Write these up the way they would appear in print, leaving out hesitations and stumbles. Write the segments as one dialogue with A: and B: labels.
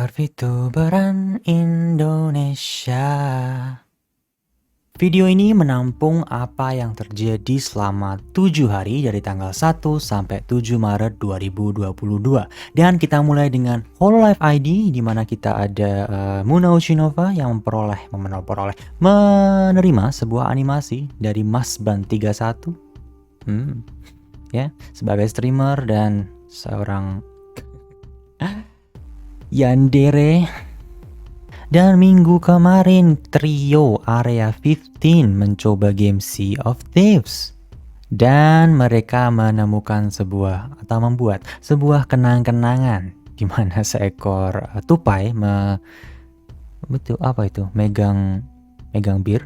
A: VTuberan Indonesia. Video ini menampung apa yang terjadi selama 7 hari dari tanggal 1 sampai 7 Maret 2022. Dan kita mulai dengan Hololive ID, di mana kita ada Muna Ushinova yang menerima sebuah animasi dari Masban31. Ya, sebagai streamer dan seorang yandere. Dan minggu kemarin trio Area 15 mencoba game Sea of Thieves. Dan mereka menemukan membuat sebuah kenang-kenangan di mana seekor tupai megang bir.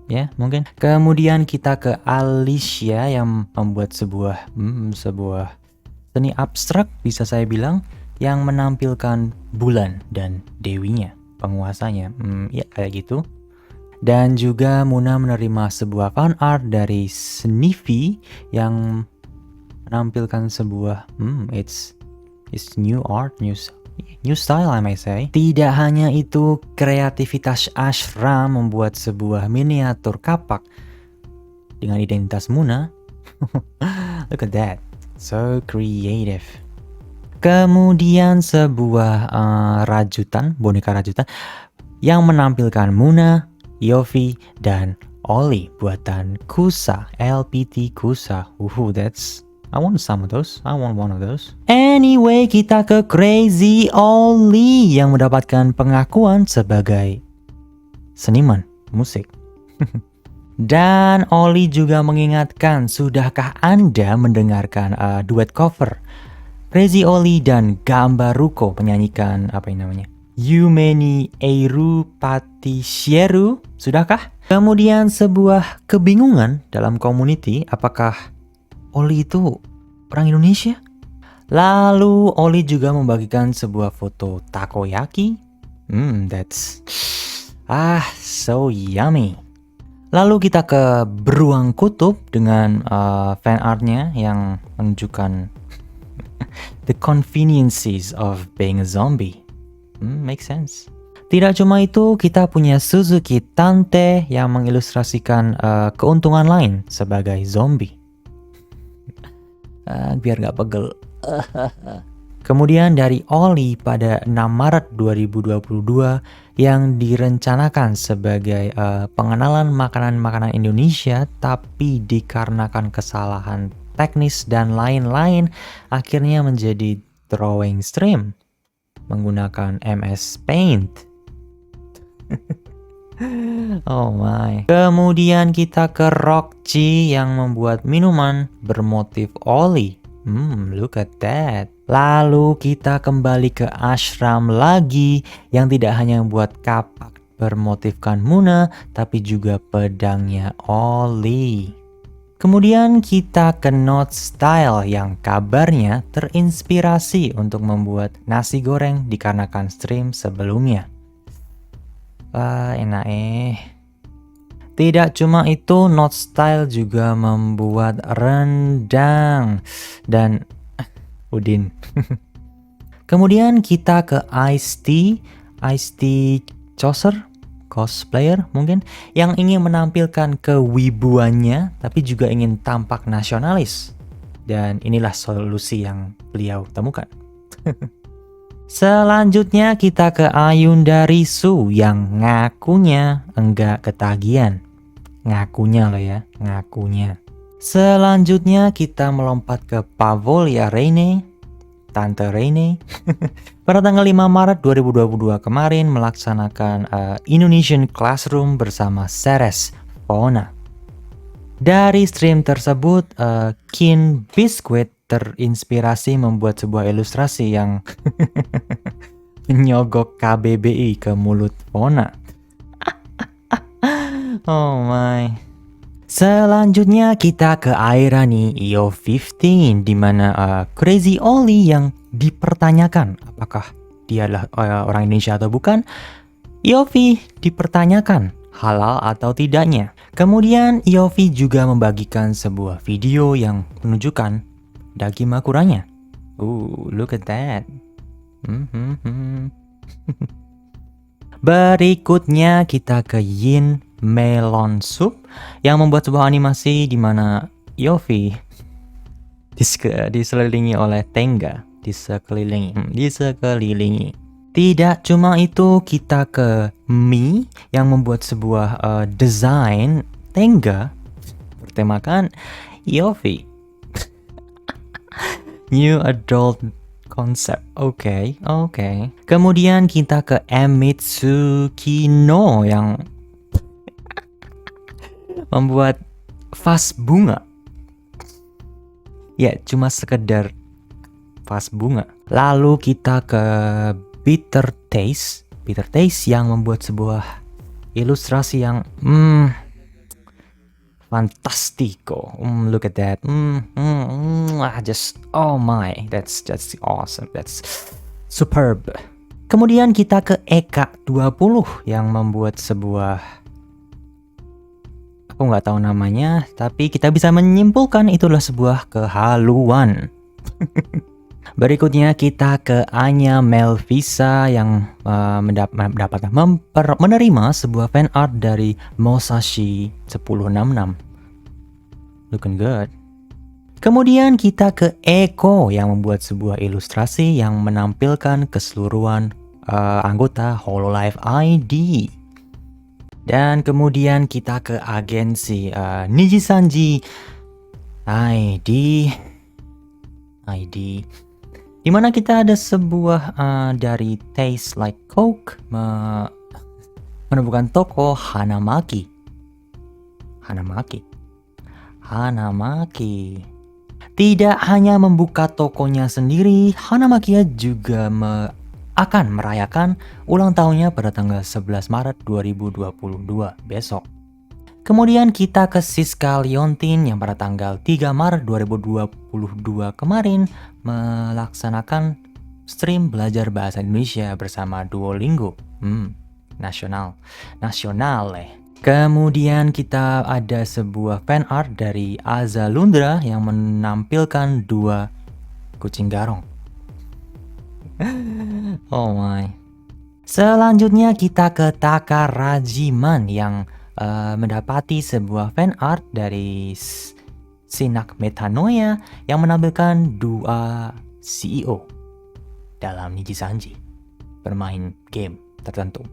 A: Ya, mungkin. Kemudian kita ke Alicia yang membuat sebuah seni abstrak, bisa saya bilang, yang menampilkan bulan dan dewinya, penguasanya. Ya kayak gitu. Dan juga Muna menerima sebuah fan art dari Sniffy yang menampilkan sebuah it's new art, new style I may say. Tidak hanya itu, kreativitas Ashra membuat sebuah miniatur kapak dengan identitas Muna. Look at that, so creative. Kemudian sebuah boneka rajutan yang menampilkan Muna, Yofi, dan Oli buatan Kusa, LPT Kusa. I want some of those. I want one of those. Anyway, kita ke Crazy Oli yang mendapatkan pengakuan sebagai seniman musik. Dan Oli juga mengingatkan, sudahkah Anda mendengarkan duet cover Crazy Oli dan Gambaruko menyanyikan Yumeni Eiru Patisieru? Sudahkah? Kemudian sebuah kebingungan dalam community, apakah Oli itu orang Indonesia? Lalu Oli juga membagikan sebuah foto takoyaki. That's so yummy. Lalu kita ke Beruang Kutub dengan fan artnya yang menunjukkan the conveniences of being a zombie. Makes sense. Tidak cuma itu, kita punya Suzuki Tante yang mengilustrasikan keuntungan lain sebagai zombie. Biar gak pegel. Kemudian dari Oli pada 6 Maret 2022 yang direncanakan sebagai pengenalan makanan-makanan Indonesia, tapi dikarenakan kesalahan teknis dan lain-lain akhirnya menjadi drawing stream menggunakan MS Paint. Oh my. Kemudian kita ke Rockchi yang membuat minuman bermotif Oli. Look at that. Lalu kita kembali ke Ashram lagi yang tidak hanya membuat kapak bermotifkan Muna, tapi juga pedangnya Oli. Kemudian kita ke Not Style yang kabarnya terinspirasi untuk membuat nasi goreng dikarenakan stream sebelumnya. Enak. Tidak cuma itu, Not Style juga membuat rendang dan Udin. Kemudian kita ke Ice-T Chaucer, cosplayer mungkin, yang ingin menampilkan kewibuannya tapi juga ingin tampak nasionalis. Dan inilah solusi yang beliau temukan. Selanjutnya kita ke Ayunda Risu yang ngakunya enggak ketagihan. Ngakunya loh ya, ngakunya. Selanjutnya kita melompat ke Pavolia Reine, Tante Reine. Pada tanggal 5 Maret 2022 kemarin melaksanakan Indonesian Classroom bersama Ceres Fauna. Dari stream tersebut, Kin Biscuit terinspirasi membuat sebuah ilustrasi yang menyogok KBBI ke mulut Fauna. Oh my. Selanjutnya kita ke Airani Io 15, di mana Crazy Oli yang dipertanyakan apakah dia adalah orang Indonesia atau bukan. Yofi dipertanyakan halal atau tidaknya. Kemudian Yofi juga membagikan sebuah video yang menunjukkan Dakimakuranya. Look at that. Berikutnya kita ke Yin Melon Soup yang membuat sebuah animasi di mana Yofi diselilingi oleh Tenga, disekelilingi. Tidak cuma itu, kita ke Mi yang membuat sebuah desain Tenga bertemakan Yofi. New adult concept. Oke. Kemudian kita ke Emitsuki-no yang membuat vas bunga. Ya, cuma sekedar vas bunga. Lalu kita ke Bitter Taste yang membuat sebuah ilustrasi yang fantastico. Look at that. Just oh my, that's awesome. That's superb. Kemudian kita ke Eka 20 yang membuat sebuah, aku nggak tahu namanya, tapi kita bisa menyimpulkan itulah sebuah kehaluan. Berikutnya kita ke Anya Melvisa yang menerima sebuah fan art dari Mosashi 1066. Looking good. Kemudian kita ke Eko yang membuat sebuah ilustrasi yang menampilkan keseluruhan anggota Hololive ID. Dan kemudian kita ke agensi Nijisanji ID, di mana kita ada sebuah dari Taste Like Coke menemukan toko Hanamaki. Tidak hanya membuka tokonya sendiri, Hanamaki juga akan merayakan ulang tahunnya pada tanggal 11 Maret 2022 besok. Kemudian kita ke Siska Liontin yang pada tanggal 3 Maret 2022 kemarin melaksanakan stream belajar bahasa Indonesia bersama Duolingo. Nasional. Kemudian kita ada sebuah fan art dari Azalundra yang menampilkan 2 kucing garong. Oh my. Selanjutnya kita ke Takarajiman yang mendapati sebuah fan art dari Sinak Metanoia yang menampilkan 2 CEO dalam Nijisanji bermain game tertentu.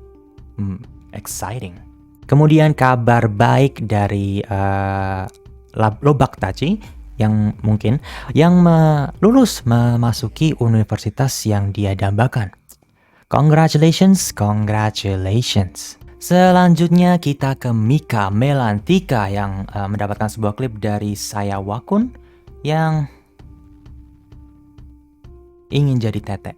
A: Exciting. Kemudian kabar baik dari Lobak Tachi yang lulus memasuki universitas yang dia dambakan. Congratulations. Selanjutnya kita ke Mika Melantika yang mendapatkan sebuah klip dari Saya Wakun yang ingin jadi tete.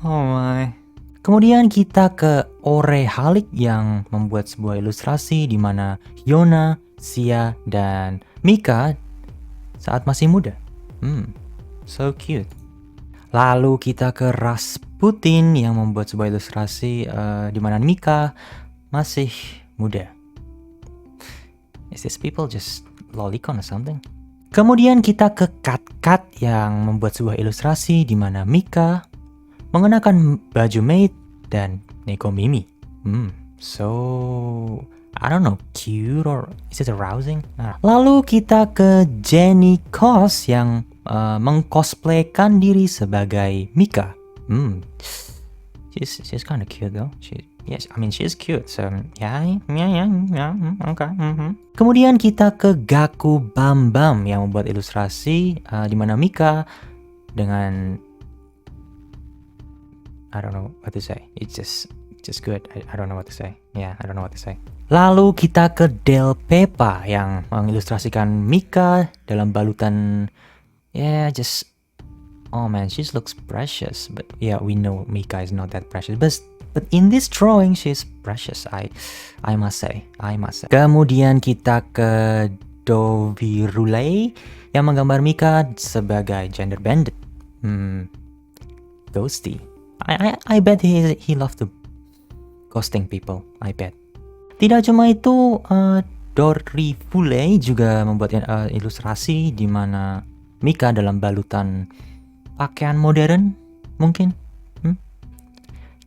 A: Oh my. Kemudian kita ke Ore Halik yang membuat sebuah ilustrasi di mana Hyuna, Sia, dan Mika saat masih muda. So cute. Lalu kita ke Rasputin yang membuat sebuah ilustrasi di mana Mika masih muda. Is this people just lolicon or something? Kemudian kita ke Kat yang membuat sebuah ilustrasi di mana Mika mengenakan baju maid dan Neko Mimi. So I don't know, cute or is it arousing? Lalu kita ke Jenny Cos yang mengcosplaykan diri sebagai Mika. She's kind of cute though. She's cute. So yeah, okay. Kemudian kita ke Gaku Bambam yang membuat ilustrasi di mana Mika dengan I don't know what to say. It's just good. I don't know what to say. Yeah, I don't know what to say. Lalu kita ke Del Pepa yang mengilustrasikan Mika dalam balutan. Yeah, just oh man, she looks precious. But yeah, we know Mika is not that precious. But in this drawing, she's precious. I must say. Kemudian kita ke Dovirule yang menggambar Mika sebagai gender bandit. Ghosty. I bet he love to ghosting people. I bet. Tidak cuma itu, Dorifule juga membuat ilustrasi di mana Mika dalam balutan pakaian modern, mungkin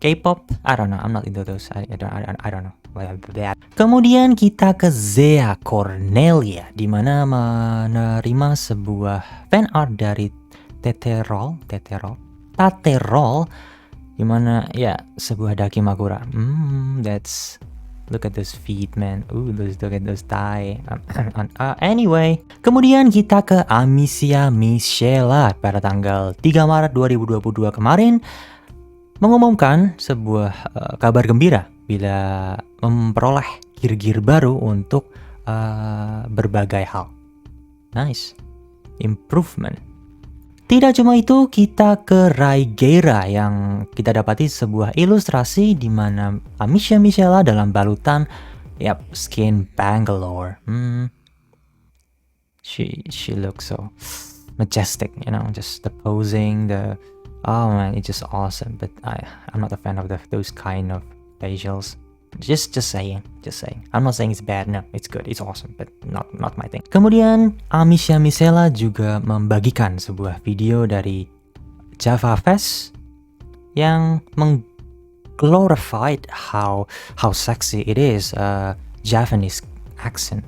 A: K-pop, I don't know, I'm not into those. I don't know. Kemudian kita ke Zea Cornelia, di mana menerima sebuah fan art dari Taterol, di mana ya sebuah Dakimakura. Look at those feet, man. Look at those thigh. Anyway, kemudian kita ke Amicia Michela pada tanggal 3 Maret 2022 kemarin mengumumkan sebuah kabar gembira bila memperoleh gear baru untuk berbagai hal. Nice. Improvement. Tidak cuma itu, kita ke Raigera yang kita dapati sebuah ilustrasi di mana Amicia Michela dalam balutan skin Bangalore. She looks so majestic, just the posing, oh man, it's just awesome. But I'm not a fan of those kind of facials. Just saying. I'm not saying it's bad, no, it's good, it's awesome, but not my thing. Kemudian Amicia Michela juga membagikan sebuah video dari Java Fest yang mengglorified how sexy it is Japanese accent.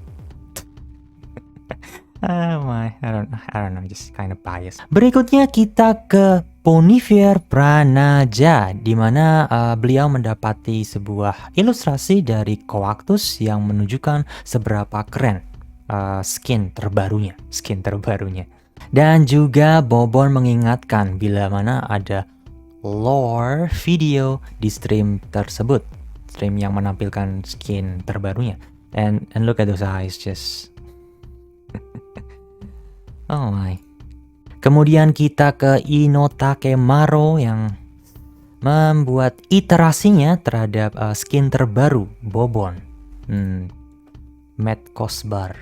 A: I don't know, just kind of biased. Berikutnya kita ke Ponivier Pranaja, di mana beliau mendapati sebuah ilustrasi dari Coactus yang menunjukkan seberapa keren skin terbarunya. Dan juga Bobon mengingatkan bila mana ada lore video di stream tersebut, stream yang menampilkan skin terbarunya. And look at those eyes, just oh my. Kemudian kita ke Inotake Maro yang membuat iterasinya terhadap skin terbaru Bobon. Matt Cosbar,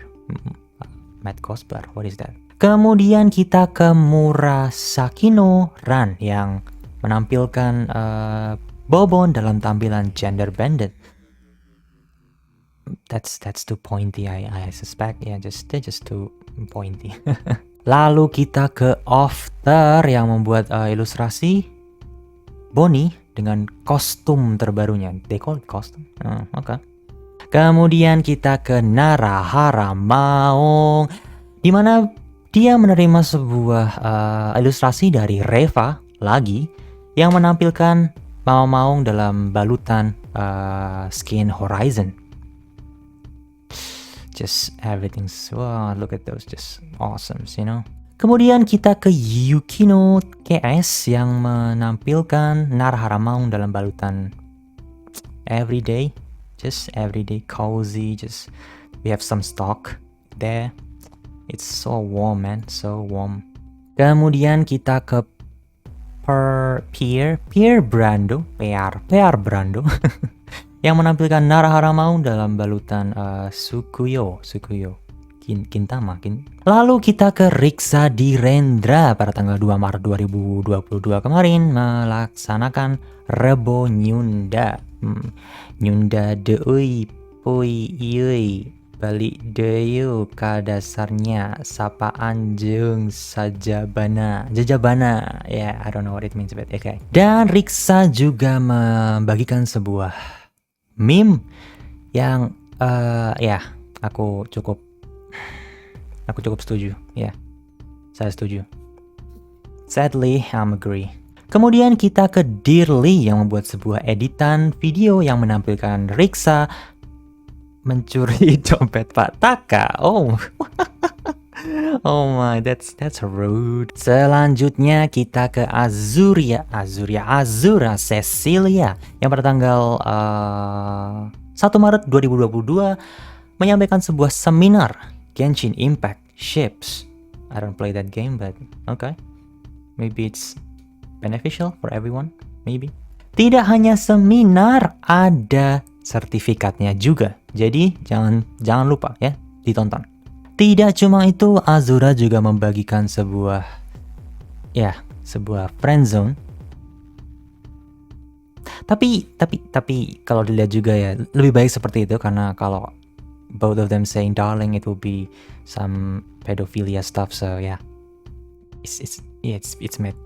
A: what is that? Kemudian kita ke Murasakino Ran yang menampilkan Bobon dalam tampilan gender bended. That's too pointy, I suspect. Yeah, they're just too pointy. Lalu kita ke Ofter yang membuat ilustrasi Bonnie dengan kostum terbarunya. They call it kostum? Okay. Kemudian kita ke Narahara Maung, di mana dia menerima sebuah ilustrasi dari Reva lagi yang menampilkan Maung dalam balutan skin Horizon. Just everything's, wow, look at those, just awesome, Kemudian kita ke Yukino KS yang menampilkan Narahara Maung dalam balutan everyday cozy, just we have some stock there. It's so warm, man, so warm. Kemudian kita ke Pierre Brando yang menampilkan Narahara Maung dalam balutan Sukuyo Kintama. Lalu kita ke Riksa Direndra pada tanggal 2 Maret 2022 kemarin melaksanakan Rebo Nyunda. Nyunda deui poi ieu balik deui ka dasarnya sapaan jeung jajabana. Yeah, I don't know what it means, but okay. Dan Riksa juga membagikan sebuah meme yang aku cukup setuju. Saya setuju. Sadly, I'm agree. Kemudian kita ke Dearly yang membuat sebuah editan video yang menampilkan Riksa mencuri dompet Pak Taka. Oh my, that's rude. Selanjutnya kita ke Azura Cecilia yang pada tanggal 1 Maret 2022 menyampaikan sebuah seminar Genshin Impact Ships. I don't play that game, but okay. Maybe it's beneficial for everyone, maybe. Tidak hanya seminar, ada sertifikatnya juga. Jadi jangan lupa ya, ditonton. Tidak cuma itu, Azura juga membagikan sebuah friendzone. Tapi kalau dilihat juga ya, lebih baik seperti itu, karena kalau both of them saying darling, it will be some pedophilia stuff. So yeah, it's made.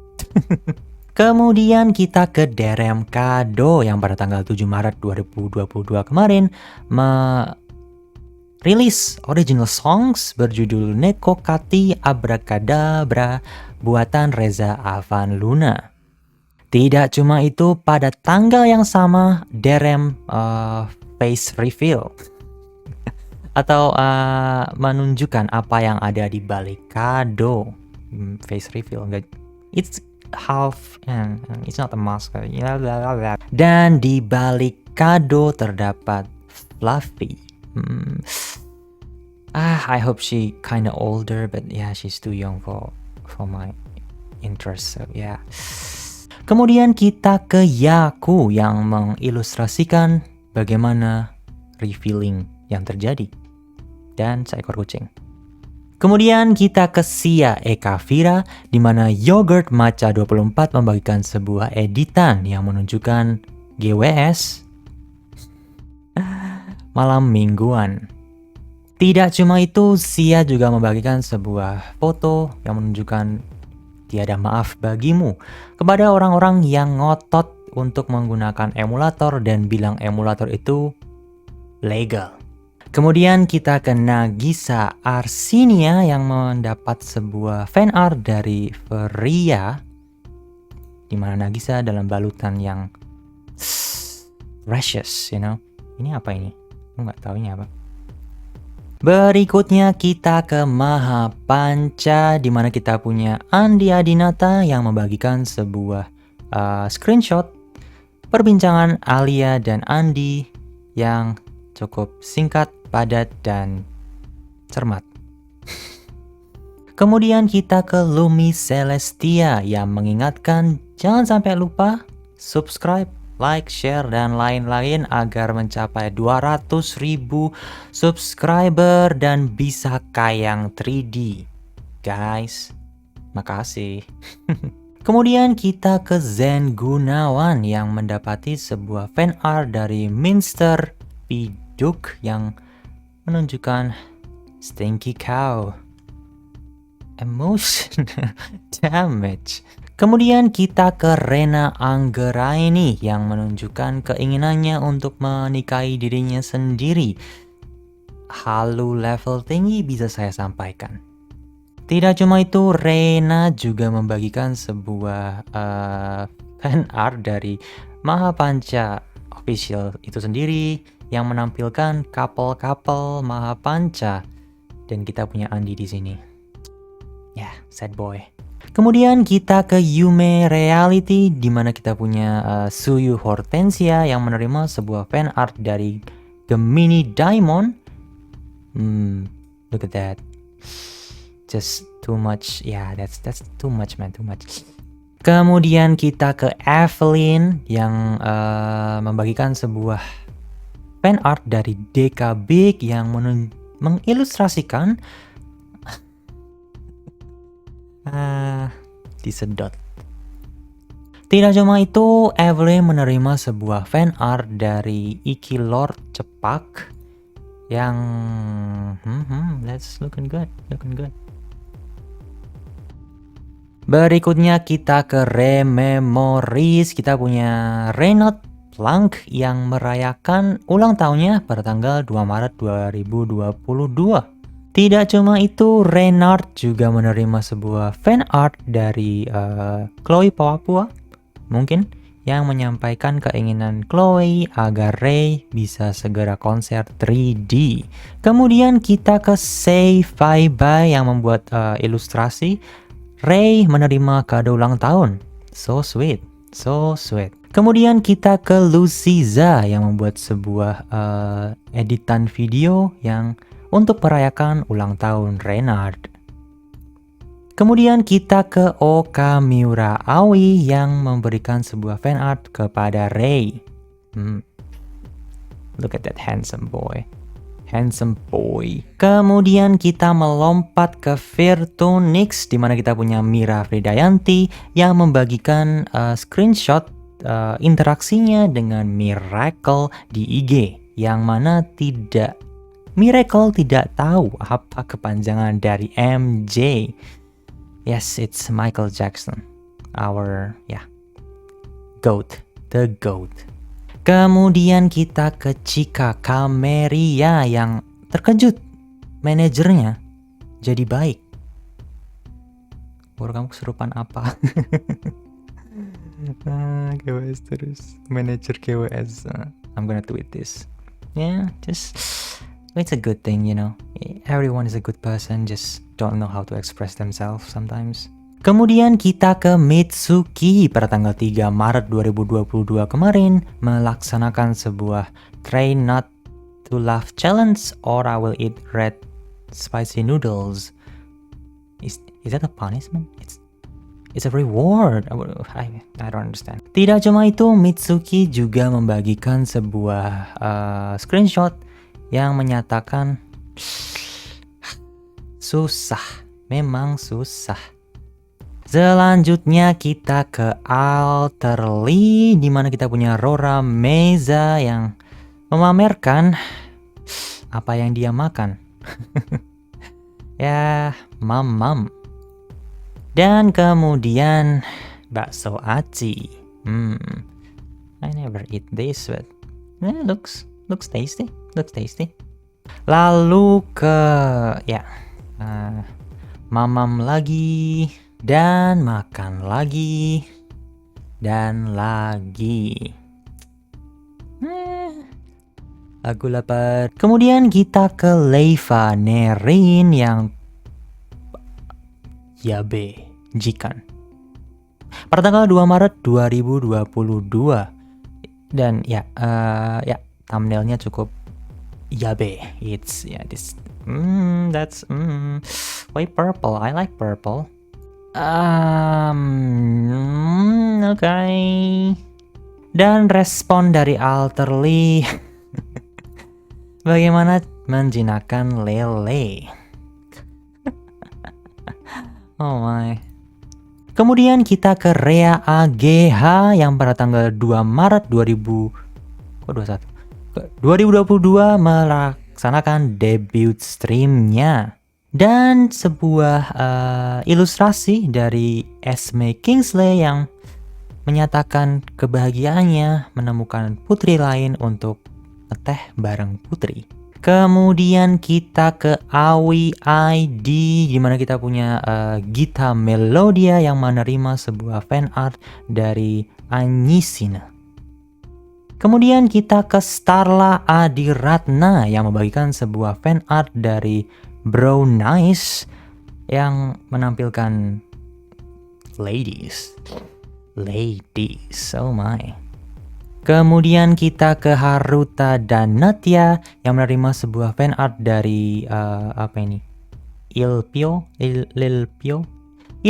A: Kemudian kita ke Derem Kado yang pada tanggal 7 Maret 2022 kemarin rilis original songs berjudul Neko Kati Abrakadabra buatan Reza Alvan Luna. Tidak cuma itu, pada tanggal yang sama Derem face reveal atau menunjukkan apa yang ada di balik kado. Face reveal, it's half and it's not a mask. Dan di balik kado terdapat Fluffy. I hope she kinda older, but yeah, she's too young for my interest. So yeah. Kemudian kita ke Yaku yang mengilustrasikan bagaimana revealing yang terjadi dan seekor kucing. Kemudian kita ke Sia Eka Vira di mana Yogurt Matcha 24 membagikan sebuah editan yang menunjukkan GWS malam mingguan. Tidak cuma itu, Sia juga membagikan sebuah foto yang menunjukkan tiada maaf bagimu kepada orang-orang yang ngotot untuk menggunakan emulator dan bilang emulator itu legal. Kemudian kita ke Nagisa Arsinia yang mendapat sebuah fan art dari Feria di mana Nagisa dalam balutan yang precious, you know. Ini apa ini? Aku nggak tahu ini apa. Berikutnya kita ke Mahapanca di mana kita punya Andi Adinata yang membagikan sebuah screenshot perbincangan Alia dan Andi yang cukup singkat, padat, dan cermat. Kemudian kita ke Lumi Celestia yang mengingatkan jangan sampai lupa subscribe, like, share, dan lain-lain agar mencapai 200.000 subscriber dan bisa kayang 3D. Guys, makasih. Kemudian kita ke Zen Gunawan yang mendapati sebuah fan art dari Minster Piduk yang menunjukkan Stinky Cow. Emotion damage. Kemudian kita ke Rena Anggeraini yang menunjukkan keinginannya untuk menikahi dirinya sendiri. Halu level tinggi bisa saya sampaikan. Tidak cuma itu, Rena juga membagikan sebuah fan art dari Mahapanca Official itu sendiri yang menampilkan couple-couple Mahapanca dan kita punya Andi di sini. Ya, sad boy. Kemudian kita ke Yume Reality di mana kita punya Suyu Hortensia yang menerima sebuah fan art dari Gemini Diamond. Look at that. Just too much. Yeah, that's too much, man, too much. Kemudian kita ke Evelyn yang membagikan sebuah fan art dari Deka Big yang mengilustrasikan disedot. Tidak cuma itu, Evelyn menerima sebuah fan art dari Iki Lord Cepak yang that's looking good. Berikutnya kita ke Rememories. Kita punya Reynolds Plank yang merayakan ulang tahunnya pada tanggal 2 Maret 2022. Tidak cuma itu, Reynard juga menerima sebuah fan art dari Chloe Papua mungkin yang menyampaikan keinginan Chloe agar Ray bisa segera konser 3D. Kemudian kita ke Say Bye Bye yang membuat ilustrasi Ray menerima kado ulang tahun. So sweet, so sweet. Kemudian kita ke Luciza yang membuat sebuah editan video yang untuk merayakan ulang tahun Reynard. Kemudian kita ke Oka Miura Aoi yang memberikan sebuah fan art kepada Ray. Look at that handsome boy. Kemudian kita melompat ke Virtunix di mana kita punya Mira Fridayanti yang membagikan screenshot interaksinya dengan Miracle di IG yang mana Miracle tidak tahu apa kepanjangan dari MJ. Yes, it's Michael Jackson. GOAT, the GOAT. Kemudian kita ke Chika Cameria yang terkejut manajernya jadi baik. Baru kamu kesurupan apa? KWS terus. Manager KWS. I'm gonna tweet this. Yeah, just it's a good thing, you know. Everyone is a good person, just don't know how to express themselves sometimes. Kemudian kita ke Mitsuki pada tanggal 3 Maret 2022 kemarin melaksanakan sebuah Try Not to Laugh Challenge or I Will Eat Red Spicy Noodles. Is that a punishment? It's a reward. I don't understand. Tidak cuma itu, Mitsuki juga membagikan sebuah screenshot yang menyatakan susah, memang susah. Selanjutnya kita ke Alterly, di mana kita punya Rora Meza yang memamerkan apa yang dia makan. Ya, mam. Dan kemudian bakso aci. I never eat this, but looks tasty. Looks tasty. Lalu ke mamam lagi dan makan lagi dan lagi. Aku lapar. Kemudian kita ke Leiva Nerin yang yabe jikan. Pada tanggal 2 Maret 2022. Dan thumbnailnya cukup yabe. It's that's why purple. I like purple. Okay. Dan respon dari Alterly bagaimana menjinakkan lele. Oh my. Kemudian kita ke Rea AGH yang pada tanggal 2 Maret 2022 melaksanakan debut streamnya. Dan sebuah ilustrasi dari Esme Kingsley yang menyatakan kebahagiaannya menemukan putri lain untuk ngeteh bareng putri. Kemudian kita ke Awi ID, di mana kita punya Gita Melodia yang menerima sebuah fan art dari Anyisina. Kemudian kita ke Starla Adiratna yang membagikan sebuah fan art dari Bro Nice yang menampilkan ladies, oh my. Kemudian kita ke Haruta dan Natya yang menerima sebuah fan art dari Ilpio 09.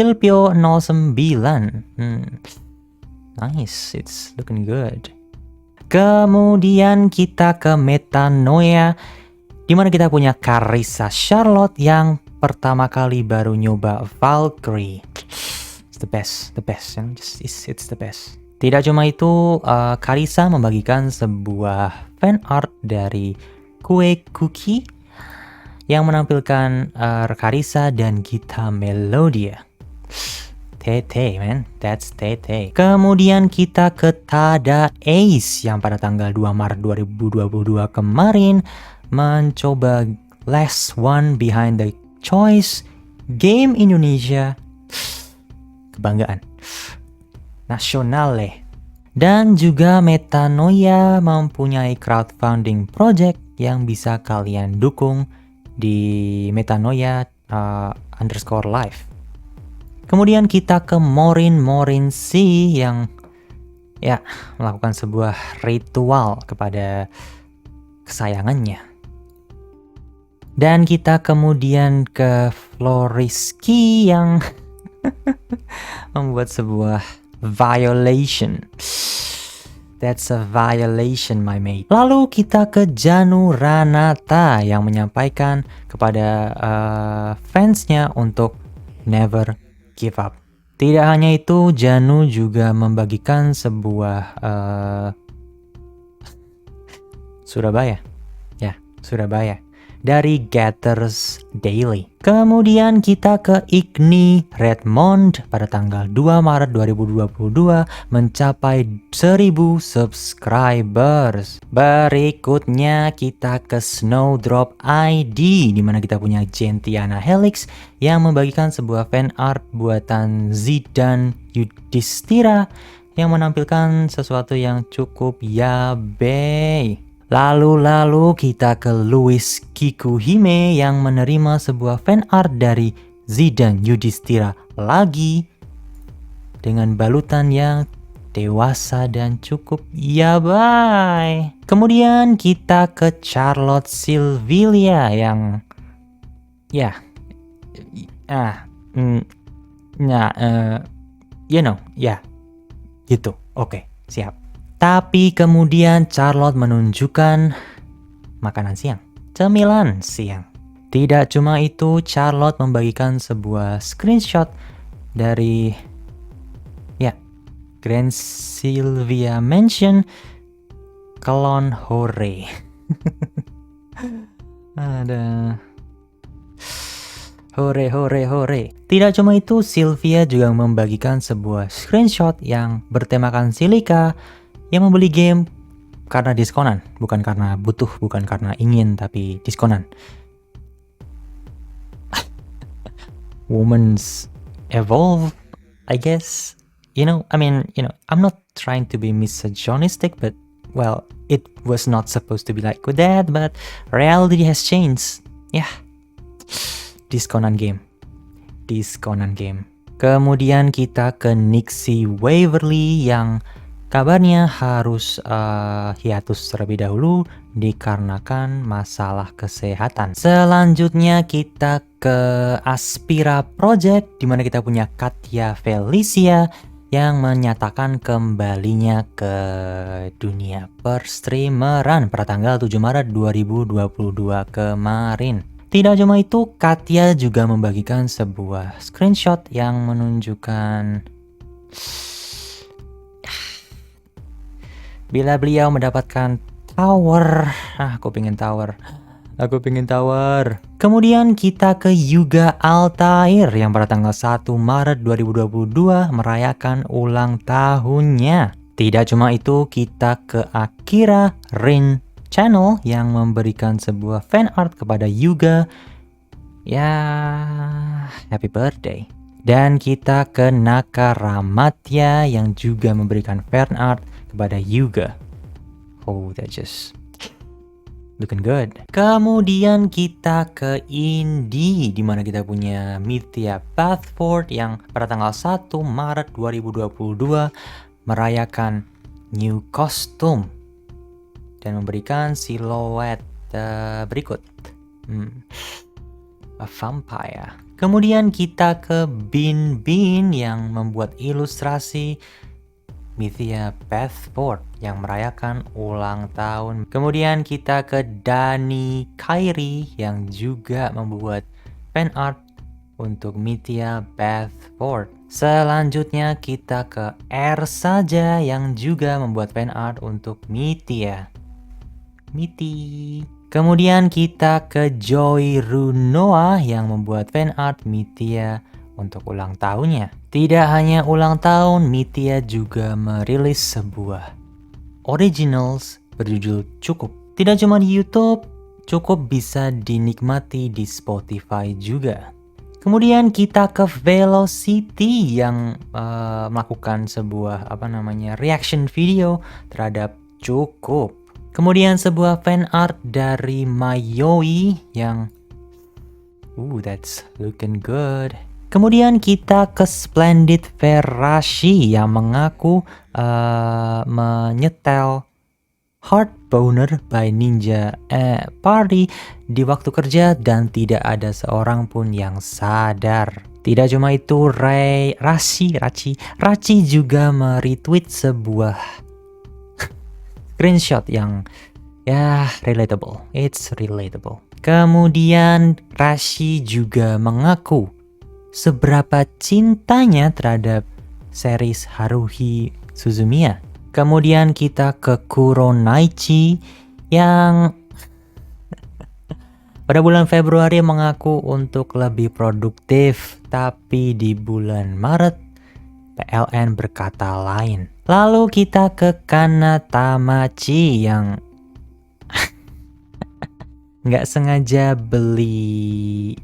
A: Nice, it's looking good. Kemudian kita ke Metanoia, di mana kita punya Carissa Charlotte yang pertama kali baru nyoba Valkyrie. It's the best, you know, it's the best. Tidak cuma itu, Carissa membagikan sebuah fan art dari kue cookie yang menampilkan Carissa dan Gita Melodia. Tete, man, that's Tete. Kemudian kita ke Tada Ace yang pada tanggal 2 Maret 2022 kemarin mencoba Last One Behind the Choice Game Indonesia. Kebanggaan nasional. Dan juga Metanoia mempunyai crowdfunding project yang bisa kalian dukung di Metanoia _live. Kemudian kita ke Morin C yang melakukan sebuah ritual kepada kesayangannya. Dan kita kemudian ke Floriski yang membuat sebuah violation. That's a violation, my mate. Lalu kita ke Janu Ranata yang menyampaikan kepada fansnya untuk never give up. Tidak hanya itu, Janu juga membagikan sebuah Surabaya. dari Gathers Daily. Kemudian kita ke Igni Redmond pada tanggal 2 Maret 2022 mencapai 1000 subscribers. Berikutnya kita ke Snowdrop ID di mana kita punya Gentiana Helix yang membagikan sebuah fan art buatan Zidane Yudhistira yang menampilkan sesuatu yang cukup yabe. Lalu kita ke Louis Kikuhime yang menerima sebuah fan art dari Zidane Yudhistira lagi dengan balutan yang dewasa dan cukup yabai. Kemudian kita ke Charlotte Sylvia yang gitu. Oke, siap. Tapi kemudian Charlotte menunjukkan makanan siang, cemilan siang. Tidak cuma itu, Charlotte membagikan sebuah screenshot dari Grand Sylvia Mansion Kelon Hore. Ada hore. Tidak cuma itu, Sylvia juga membagikan sebuah screenshot yang bertemakan silika yang membeli game karena diskonan, bukan karena butuh, bukan karena ingin, tapi diskonan. Women's evolve, I guess. I'm not trying to be misogynistic, but well, it was not supposed to be like that, but reality has changed. Diskonan game. Kemudian kita ke Nixie Waverly yang kabarnya harus hiatus terlebih dahulu dikarenakan masalah kesehatan. Selanjutnya kita ke Aspira Project di mana kita punya Katya Felicia yang menyatakan kembalinya ke dunia perstreameran pada tanggal 7 Maret 2022 kemarin. Tidak cuma itu, Katya juga membagikan sebuah screenshot yang menunjukkan bila beliau mendapatkan tower. Aku pengen tower. Kemudian kita ke Yuga Altair yang pada tanggal 1 Maret 2022 merayakan ulang tahunnya. Tidak cuma itu, kita ke Akira Rin Channel yang memberikan sebuah fan art kepada Yuga. Happy birthday. Dan kita ke Naka Ramatya yang juga memberikan fan art kepada Yuga. That just looking good. Kemudian kita ke Indie di mana kita punya Mithya Pathford yang pada tanggal 1 Maret 2022 merayakan new costume dan memberikan siluet berikut. A vampire. Kemudian kita ke Bin yang membuat ilustrasi Mithya Pathford yang merayakan ulang tahun. Kemudian kita ke Dani Kairi yang juga membuat fan art untuk Mithya Pathford. Selanjutnya kita ke R saja yang juga membuat fan art untuk Mithya. Kemudian kita ke Joy Runoa yang membuat fan art Mithya untuk ulang tahunnya. Tidak hanya ulang tahun, Mithya juga merilis sebuah originals berjudul Cukup. Tidak cuma di YouTube, Cukup bisa dinikmati di Spotify juga. Kemudian kita ke Velocity yang melakukan sebuah reaction video terhadap Cukup. Kemudian sebuah fan art dari Mayoi yang that's looking good. Kemudian kita ke Splendid Ferashi yang mengaku menyetel Heart Boner by Ninja Party di waktu kerja dan tidak ada seorang pun yang sadar. Tidak cuma itu, Rachi juga meretweet sebuah screenshot yang relatable. It's relatable. Kemudian Rashi juga mengaku seberapa cintanya terhadap series Haruhi Suzumiya. Kemudian kita ke Kuronaichi yang Pada bulan Februari mengaku untuk lebih produktif, tapi di bulan Maret PLN berkata lain. Lalu kita ke Kanatamachi yang nggak sengaja beli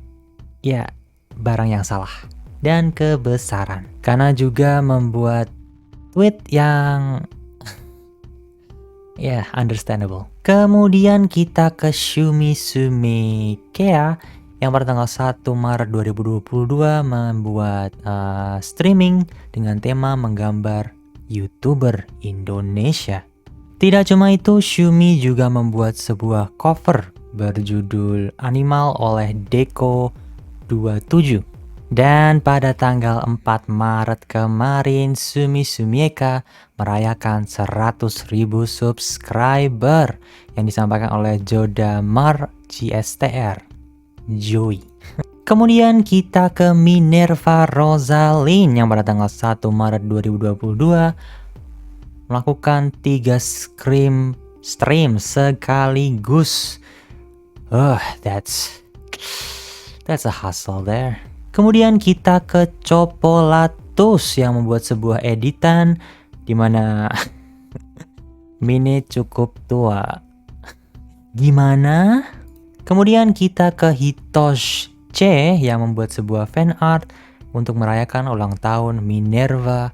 A: ya barang yang salah dan kebesaran. Karena juga membuat tweet yang ya understandable. Kemudian kita ke Shumisume Kea yang pada tanggal 1 Maret 2022 membuat streaming dengan tema menggambar YouTuber Indonesia. Tidak cuma itu, Shumi juga membuat sebuah cover berjudul Animal oleh Deco 27. Dan pada tanggal 4 Maret kemarin, Sumi Sumieka merayakan 100.000 subscriber yang disampaikan oleh Jodamar GSTR, Joey. Kemudian kita ke Minerva Rosaline yang pada tanggal 1 Maret 2022 melakukan 3 stream sekaligus. That's a hustle there. Kemudian kita ke Copolatus yang membuat sebuah editan di mana Mine cukup tua. Gimana? Kemudian kita ke Hitosh C yang membuat sebuah fan art untuk merayakan ulang tahun Minerva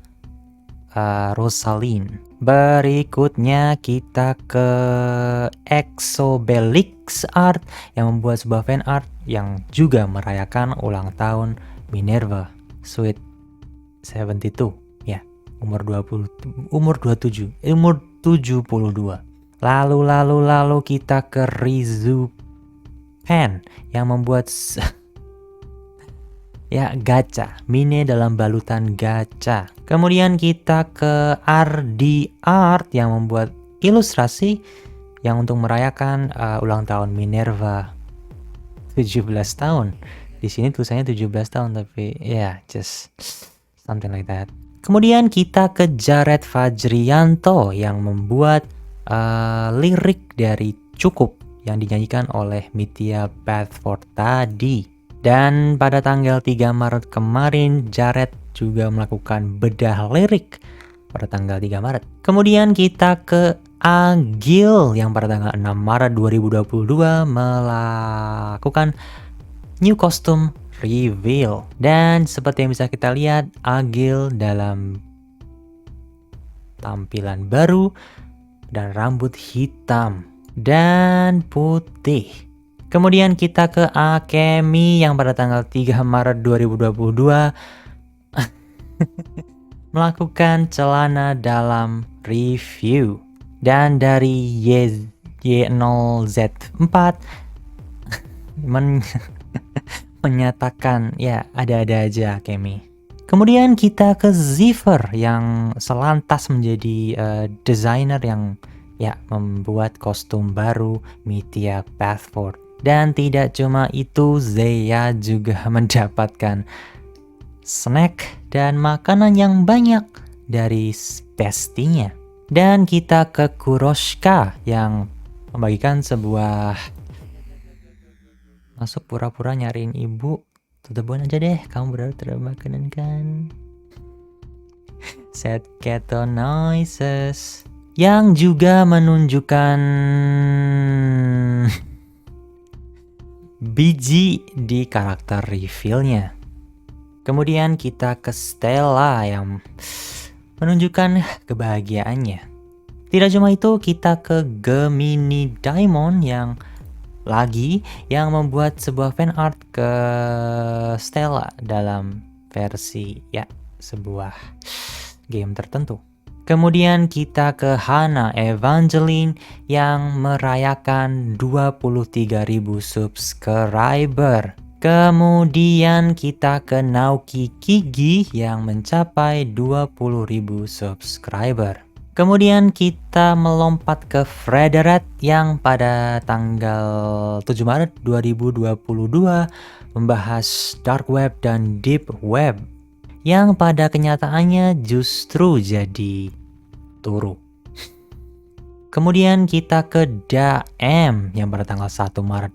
A: Rosaline. Berikutnya kita ke Exobelix Art yang membuat sebuah fan art yang juga merayakan ulang tahun Minerva Sweet 72 ya, umur 72. Lalu kita ke Rizu Pen yang membuat ya gacha, Mine dalam balutan gacha. Kemudian kita ke RD Art yang membuat ilustrasi yang untuk merayakan ulang tahun Minerva 17 tahun. Di sini tulisannya 17 tahun tapi ya just something like that. Kemudian kita ke Jared Fajrianto yang membuat lirik dari Cukup yang dinyanyikan oleh Mitya Bedford tadi. Dan pada tanggal 3 Maret kemarin, Jared juga melakukan bedah lirik pada tanggal 3 Maret. Kemudian kita ke Agil yang pada tanggal 6 Maret 2022 melakukan new costume reveal. Dan seperti yang bisa kita lihat, Agil dalam tampilan baru dan rambut hitam dan putih. Kemudian kita ke Akemi yang pada tanggal 3 Maret 2022 melakukan celana dalam review. Dan dari Y0Z4 menyatakan ya ada-ada aja Akemi. Kemudian kita ke Ziffer yang selantas menjadi desainer yang ya membuat kostum baru Mitya Bedford. Dan tidak cuma itu, Zeya juga mendapatkan snack dan makanan yang banyak dari bestinya. Dan kita ke Kuroshka yang membagikan sebuah masuk pura-pura nyariin ibu. Tutup aja deh, kamu benar terima makanan kan? Set keto noises yang juga menunjukkan biji di karakter reveal-nya. Kemudian kita ke Stella yang menunjukkan kebahagiaannya. Tidak cuma itu, kita ke Gemini Diamond yang membuat sebuah fan art ke Stella dalam versi ya sebuah game tertentu. Kemudian kita ke Hana Evangeline yang merayakan 23.000 subscriber. Kemudian kita ke Naoki Kigi yang mencapai 20.000 subscriber. Kemudian kita melompat ke Frederet yang pada tanggal 7 Maret 2022 membahas dark web dan deep web yang pada kenyataannya justru jadi turu. Kemudian kita ke Daem yang pada tanggal 1 Maret